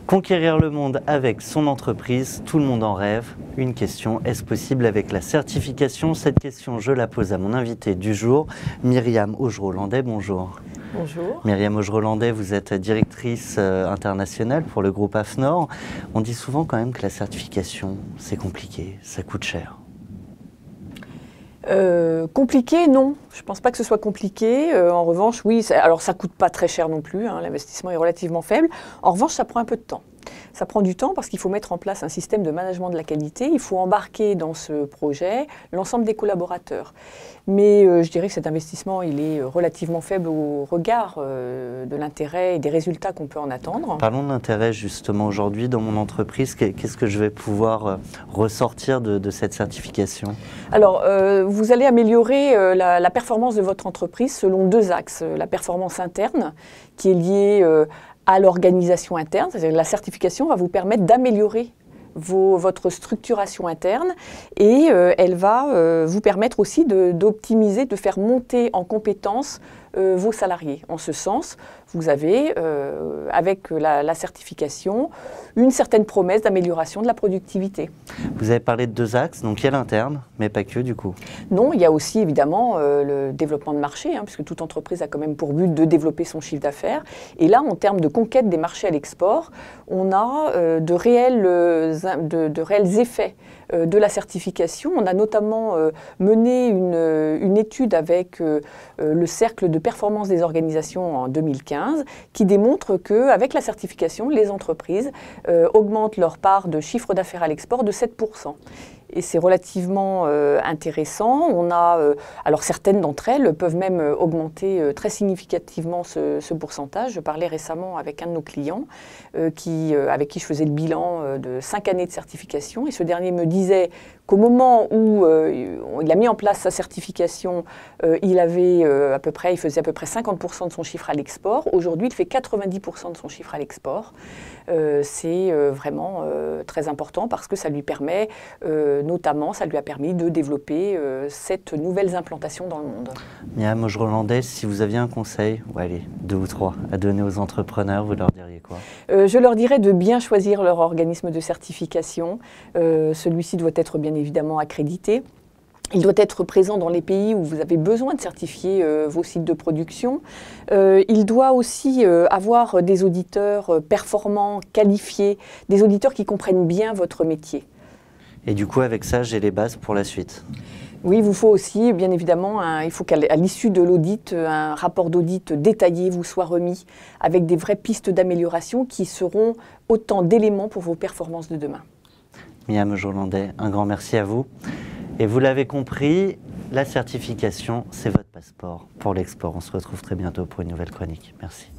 Conquérir le monde avec son entreprise, tout le monde en rêve. Une question, est-ce possible avec la certification? Cette question, je la pose à mon invité du jour, Myriam Augereau-Landais. Bonjour. Bonjour. Myriam Augereau-Landais, vous êtes directrice internationale pour le groupe AFNOR. On dit souvent quand même que la certification, c'est compliqué, ça coûte cher. Compliqué, non. Je ne pense pas que ce soit compliqué. En revanche, oui, alors ça ne coûte pas très cher non plus. L'investissement est relativement faible. En revanche, ça prend un peu de temps. Ça prend du temps parce qu'il faut mettre en place un système de management de la qualité. Il faut embarquer dans ce projet l'ensemble des collaborateurs. Mais je dirais que cet investissement, il est relativement faible au regard de l'intérêt et des résultats qu'on peut en attendre. Parlons de l'intérêt justement aujourd'hui dans mon entreprise. Qu'est-ce que je vais pouvoir ressortir de cette certification? Alors, vous allez améliorer la performance de votre entreprise selon deux axes. La performance interne, qui est liée à l'organisation interne, c'est-à-dire que la certification va vous permettre d'améliorer votre structuration interne et elle va vous permettre aussi d'optimiser, de faire monter en compétences vos salariés. En ce sens, vous avez, avec la certification, une certaine promesse d'amélioration de la productivité. Vous avez parlé de deux axes, donc il y a l'interne, mais pas que du coup. Non, il y a aussi évidemment le développement de marché, puisque toute entreprise a quand même pour but de développer son chiffre d'affaires. Et là, en termes de conquête des marchés à l'export, on a de réels effets de la certification. On a notamment mené une étude avec le Cercle de performance des organisations en 2015 qui démontre qu'avec la certification, les entreprises augmentent leur part de chiffre d'affaires à l'export de 7%. Et c'est relativement intéressant. On a, alors certaines d'entre elles peuvent même augmenter très significativement ce pourcentage. Je parlais récemment avec un de nos clients avec qui je faisais le bilan de 5 années de certification. Et ce dernier me disait qu'au moment où il a mis en place sa certification, il faisait à peu près 50% de son chiffre à l'export. Aujourd'hui, il fait 90% de son chiffre à l'export. C'est vraiment très important parce que ça lui permet, notamment, ça lui a permis de développer cette nouvelle implantation dans le monde. Myriam Augereau-Landais, si vous aviez un conseil, ou allez, 2 ou 3, à donner aux entrepreneurs, vous leur diriez quoi? Je leur dirais de bien choisir leur organisme de certification. Celui-ci doit être bien évidemment accrédité. Il doit être présent dans les pays où vous avez besoin de certifier vos sites de production. Il doit aussi avoir des auditeurs performants, qualifiés, des auditeurs qui comprennent bien votre métier. Et du coup, avec ça, j'ai les bases pour la suite. Oui, il vous faut aussi, bien évidemment, il faut qu'à l'issue de l'audit, un rapport d'audit détaillé vous soit remis avec des vraies pistes d'amélioration qui seront autant d'éléments pour vos performances de demain. Myriam Augereau-Landais, un grand merci à vous. Et vous l'avez compris, la certification, c'est votre passeport pour l'export. On se retrouve très bientôt pour une nouvelle chronique. Merci.